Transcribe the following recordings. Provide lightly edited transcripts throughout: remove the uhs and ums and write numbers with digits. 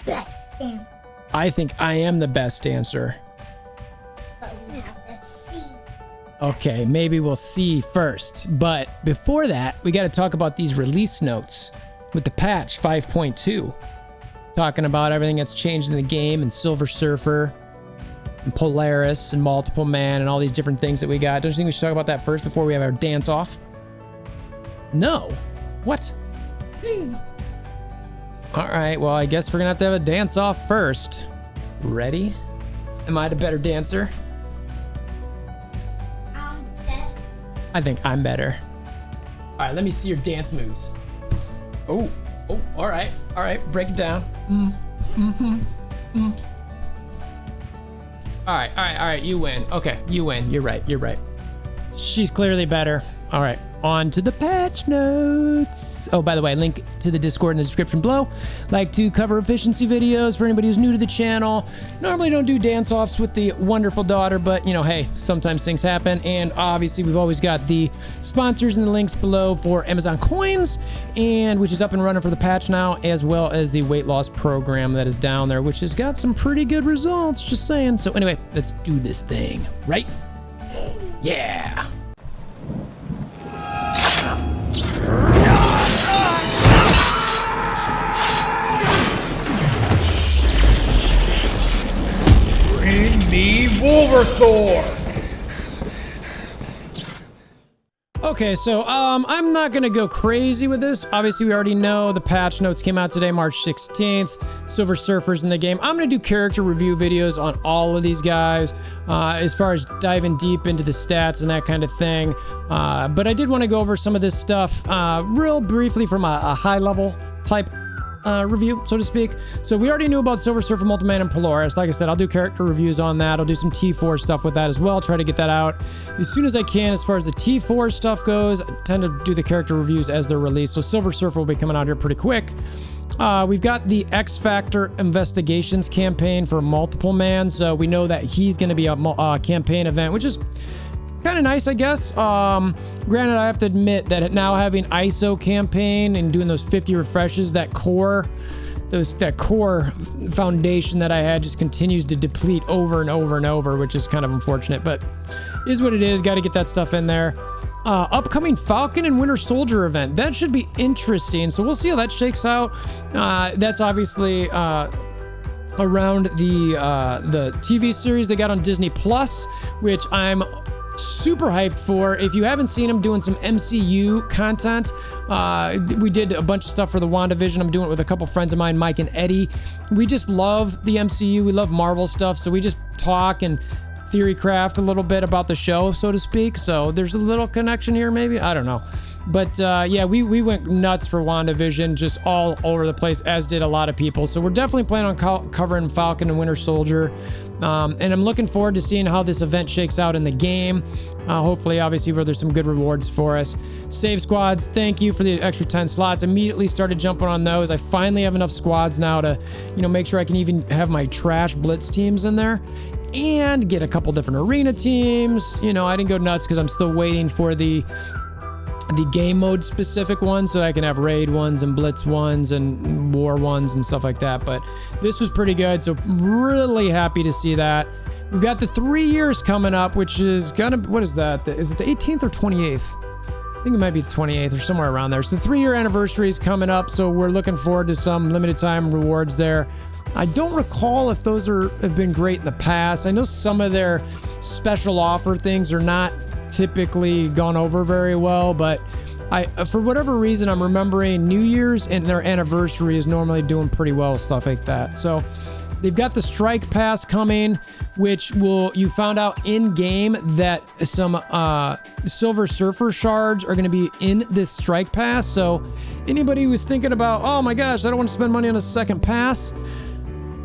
best dancer. I think I am the best dancer. But we have to see. Okay, maybe we'll see first. But before that, we got to talk about these release notes with the patch 5.2. Talking about everything that's changed in the game and Silver Surfer and Polaris and Multiple Man and all these different things that we got. Don't you think we should talk about that first before we have our dance off? No. What? All right, well, I guess we're gonna have to have a dance off first. Ready? Am I the better dancer? I think I'm better. All right, let me see your dance moves. Oh, all right, break it down. All right, you win. Okay, you win. You're right. She's clearly better. All right, on to the patch notes. Oh, by the way, link to the Discord in the description below. Like to cover efficiency videos for anybody who's new to the channel. Normally don't do dance-offs with the wonderful daughter, but, you know, hey, sometimes things happen. And obviously, we've always got the sponsors and the links below for Amazon Coins, and which is up and running for the patch now, as well as the weight loss program that is down there, which has got some pretty good results, just saying. So anyway, let's do this thing, right? Yeah. Bring me WolverThor! Okay, so I'm not gonna go crazy with this. Obviously, we already know the patch notes came out today, March 16th. Silver Surfer's in the game. I'm gonna do character review videos on all of these guys, as far as diving deep into the stats and that kind of thing. But I did want to go over some of this stuff real briefly from a high-level type review, so to speak. So we already knew about Silver Surfer, Multiman, and Polaris. Like I said, I'll do character reviews on that. I'll do some T4 stuff with that as well. Try to get that out as soon as I can. As far as the T4 stuff goes, I tend to do the character reviews as they're released. So Silver Surfer will be coming out here pretty quick. We've got the X Factor Investigations campaign for Multiple Man. So we know that he's going to be a campaign event, which is kind of nice, I guess. Granted, I have to admit that now having ISO campaign and doing those 50 refreshes, that core foundation that I had just continues to deplete over and over and over, which is kind of unfortunate, but is what it is. Got to get that stuff in there. Upcoming Falcon and Winter Soldier event. That should be interesting. So we'll see how that shakes out. That's obviously around the TV series they got on Disney Plus, which I'm super hyped for. If you haven't seen, I'm doing some MCU content. We did a bunch of stuff for the WandaVision. I'm doing it with a couple friends of mine, Mike and Eddie. We just love the MCU. We love Marvel stuff, so we just talk and theory craft a little bit about the show, so to speak. So there's a little connection here, maybe. I don't know. But yeah, we went nuts for WandaVision, just all over the place, as did a lot of people. So we're definitely planning on covering Falcon and Winter Soldier. And I'm looking forward to seeing how this event shakes out in the game. Hopefully, obviously, where there's some good rewards for us. Save squads, thank you for the extra 10 slots. Immediately started jumping on those. I finally have enough squads now to, make sure I can even have my trash blitz teams in there and get a couple different arena teams. I didn't go nuts because I'm still waiting for the game mode specific ones, so I can have raid ones and blitz ones and war ones and stuff like that. But this was pretty good, so really happy to see that. We've got the 3 years coming up, which is gonna, what is that? Is it the 18th or 28th? I think it might be the 28th or somewhere around there. So the 3-year anniversary is coming up, so we're looking forward to some limited time rewards there. I don't recall if those have been great in the past. I know some of their special offer things are not typically gone over very well, but for whatever reason, I'm remembering New Year's and their anniversary is normally doing pretty well with stuff like that. So they've got the Strike Pass coming, which you found out in game that some Silver Surfer shards are going to be in this Strike Pass. So anybody who's thinking about, oh my gosh, I don't want to spend money on a second pass,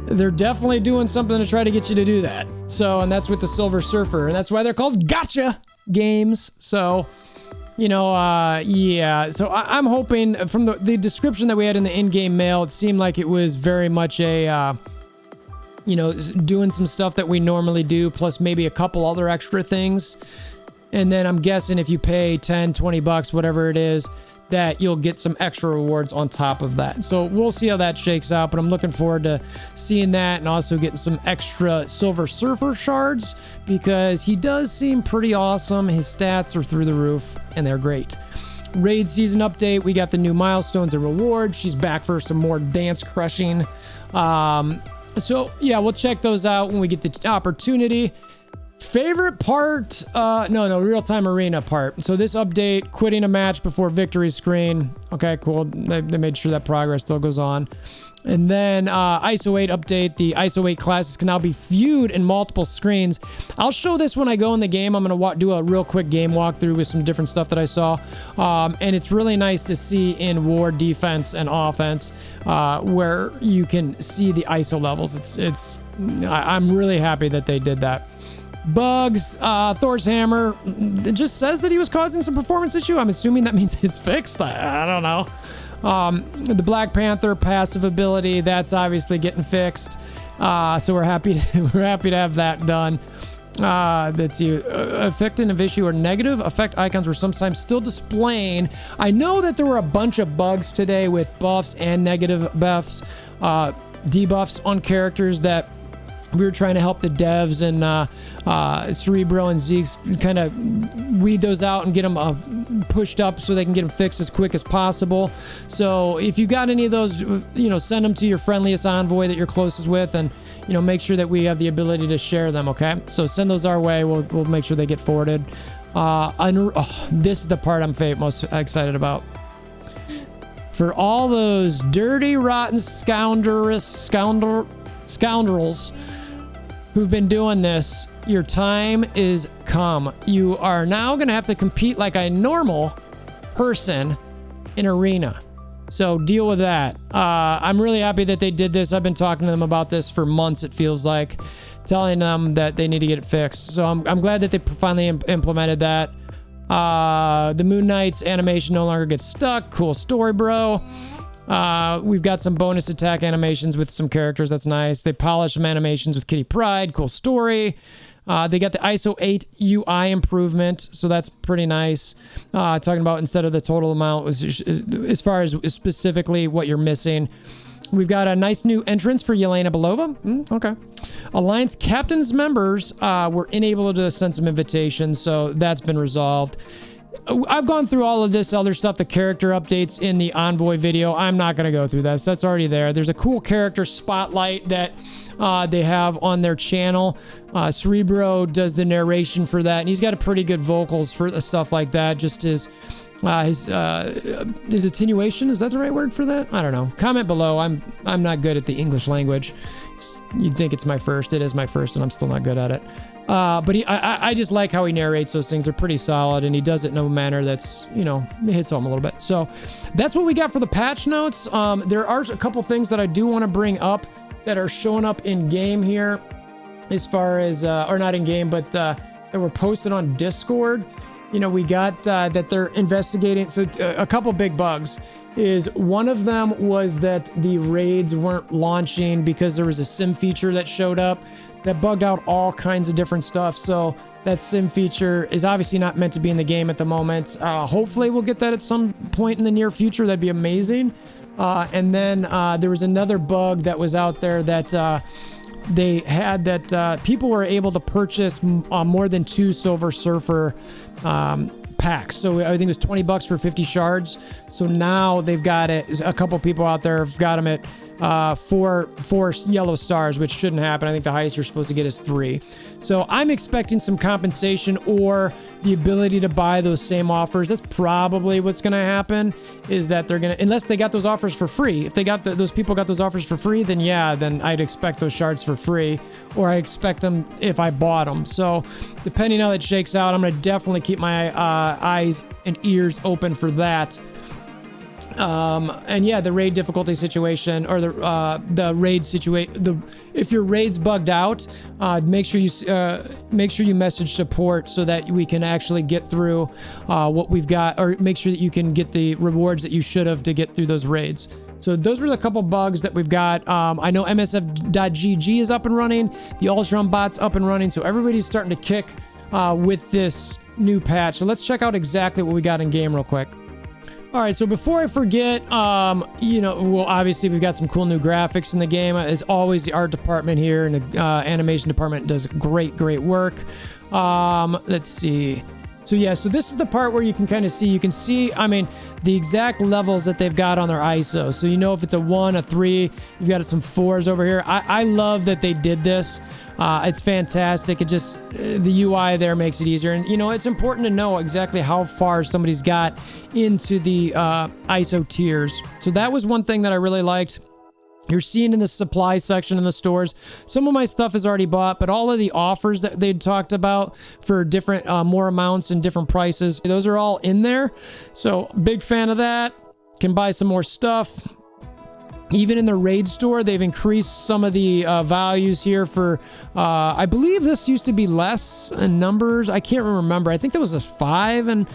they're definitely doing something to try to get you to do that. So, and that's with the Silver Surfer, and that's why they're called gotcha games. So, yeah. So I'm hoping from the description that we had in the in-game mail, it seemed like it was very much a, doing some stuff that we normally do, plus maybe a couple other extra things. And then I'm guessing if you pay 10, 20 bucks, whatever it is, that you'll get some extra rewards on top of that. So we'll see how that shakes out, but I'm looking forward to seeing that and also getting some extra Silver Surfer shards because he does seem pretty awesome. His stats are through the roof and they're great. Raid season update. We got the new milestones and rewards. She's back for some more dance crushing. So yeah, we'll check those out when we get the opportunity. Favorite part, real-time arena part. So this update, quitting a match before victory screen. Okay, cool. They made sure that progress still goes on. And then ISO 8 update. The ISO 8 classes can now be viewed in multiple screens. I'll show this when I go in the game. I'm going to do a real quick game walkthrough with some different stuff that I saw. And it's really nice to see in war defense and offense where you can see the ISO levels. I'm really happy that they did that. Bugs, Thor's hammer, it just says that he was causing some performance issue. I'm assuming that means it's fixed. I don't know. The Black Panther passive ability, that's obviously getting fixed. So we're happy to have that done. Let's see, effect of issue or negative effect icons were sometimes still displaying. I know that there were a bunch of bugs today with buffs and negative buffs, debuffs on characters that we were trying to help the devs and Cerebro and Zeke's kind of weed those out and get them pushed up so they can get them fixed as quick as possible. So if you got any of those, send them to your friendliest envoy that you're closest with, and make sure that we have the ability to share them. Okay, so send those our way. We'll make sure they get forwarded. This is the part I'm most excited about. For all those dirty, rotten scoundrels who've been doing this, your time is come. You are now going to have to compete like a normal person in arena. So deal with that. I'm really happy that they did this. I've been talking to them about this for months, it feels like, telling them that they need to get it fixed. So I'm glad that they finally implemented that. The Moon Knight's animation no longer gets stuck. Cool story, bro. We've got some bonus attack animations with some characters. That's nice. They polished some animations with Kitty Pryde. Cool story. They got the ISO 8 UI improvement, so that's pretty nice. Talking about instead of the total amount, as far as specifically what you're missing. We've got a nice new entrance for Yelena Belova. Okay. Alliance Captain's members were unable to send some invitations, so that's been resolved. I've gone through all of this other stuff, the character updates in the Envoy video. I'm not going to go through that. So that's already there. There's a cool character spotlight that they have on their channel. Cerebro does the narration for that, and he's got a pretty good vocals for the stuff like that. Just his attenuation, is that the right word for that? I don't know. Comment below. I'm not good at the English language. You'd think it's my first. It is my first, and I'm still not good at it. But I just like how he narrates those things. They're pretty solid, and he does it in a manner that's, hits home a little bit. So that's what we got for the patch notes. There are a couple things that I do want to bring up that are showing up in game here, as far as, or not in game, but that were posted on Discord. We got that they're investigating. So a couple big bugs is one of them was that the raids weren't launching because there was a sim feature that showed up that bugged out all kinds of different stuff. So that sim feature is obviously not meant to be in the game at the moment. Hopefully we'll get that at some point in the near future. That'd be amazing. And then there was another bug that was out there that they had that people were able to purchase more than 2 Silver Surfer packs. So I think it was $20 for 50 shards. So now they've got it. A couple people out there have got them at 4 yellow stars, which shouldn't happen. I think the highest you're supposed to get is 3. So I'm expecting some compensation or the ability to buy those same offers. That's probably what's going to happen, is that they're going to, unless they got those offers for free. If they got those people got those offers for free, then yeah, then I'd expect those shards for free, or I expect them if I bought them. So depending how that shakes out, I'm going to definitely keep my eyes and ears open for that. And yeah, the raid difficulty situation, or the raid situation, if your raid's bugged out, make sure you message support so that we can actually get through what we've got, or make sure that you can get the rewards that you should have to get through those raids. So those were the couple bugs that we've got. I know MSF.gg is up and running, the Ultron bot's up and running, so everybody's starting to kick with this new patch. So let's check out exactly what we got in game real quick. All right, so before I forget, you know, well, obviously we've got some cool new graphics in the game. As always, the art department here and the animation department does great work. Let's see. So yeah, so this is the part where you can kind of see, I mean, the exact levels that they've got on their ISO. So you know if it's a 1, a 3, you've got some 4s over here. I love that they did this. It's fantastic. It just, the UI there makes it easier. And you know, it's important to know exactly how far somebody's got into the ISO tiers. So that was one thing that I really liked. You're seeing in the supply section in the stores, some of my stuff is already bought, but all of the offers that they'd talked about for different, more amounts and different prices, those are all in there. So big fan of that. Can buy some more stuff. Even in the raid store, they've increased some of the values here for, I believe this used to be less in numbers. I can't remember. I think there was a 5 and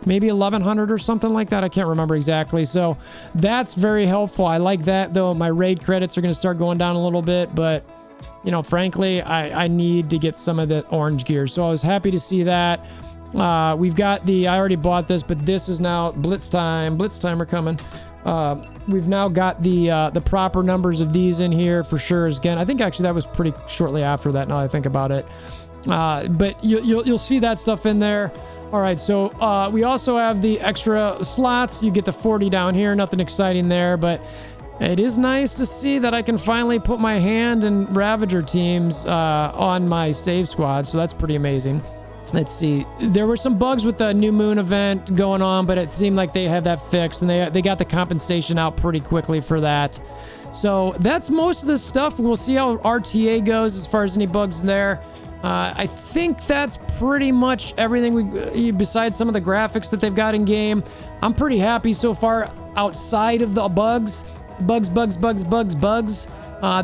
maybe 1100 or something like that. I can't remember exactly. So that's very helpful. I like that, though. My raid credits are going to start going down a little bit, but you know, frankly, I need to get some of the orange gear. So I was happy to see that. We've got the, I already bought this, but this is now Blitz time. Blitz time are coming. We've now got the proper numbers of these in here for sure. Again, I think actually that was pretty shortly after that, now I think about it. But you'll see that stuff in there. All right, so we also have the extra slots. You get the 40 down here, nothing exciting there, but it is nice to see that I can finally put my hand and Ravager teams on my save squad, so that's pretty amazing. Let's see. There were some bugs with the New Moon event going on, but it seemed like they had that fixed, and they got the compensation out pretty quickly for that. So that's most of the stuff. We'll see how RTA goes as far as any bugs there. I think that's pretty much everything besides some of the graphics that they've got in game. I'm pretty happy so far outside of the bugs. Bugs.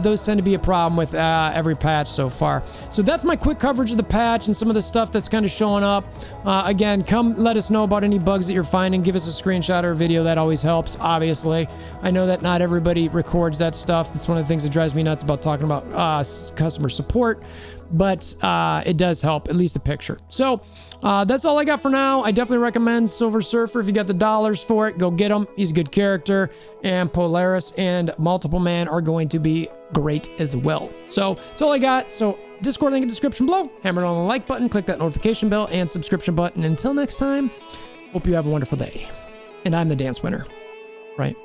Those tend to be a problem with every patch so far. So that's my quick coverage of the patch and some of the stuff that's kind of showing up. Again, come let us know about any bugs that you're finding. Give us a screenshot or a video. That always helps, obviously. I know that not everybody records that stuff. That's one of the things that drives me nuts about talking about customer support. But it does help, at least the picture. So that's all I got for now. I definitely recommend Silver Surfer. If you got the dollars for it, go get him. He's a good character. And Polaris and Multiple Man are going to be great as well. So that's all I got. So Discord link in the description below. Hammer on the like button, click that notification bell and subscription button. Until next time, hope you have a wonderful day. And I'm the dance winner. Right?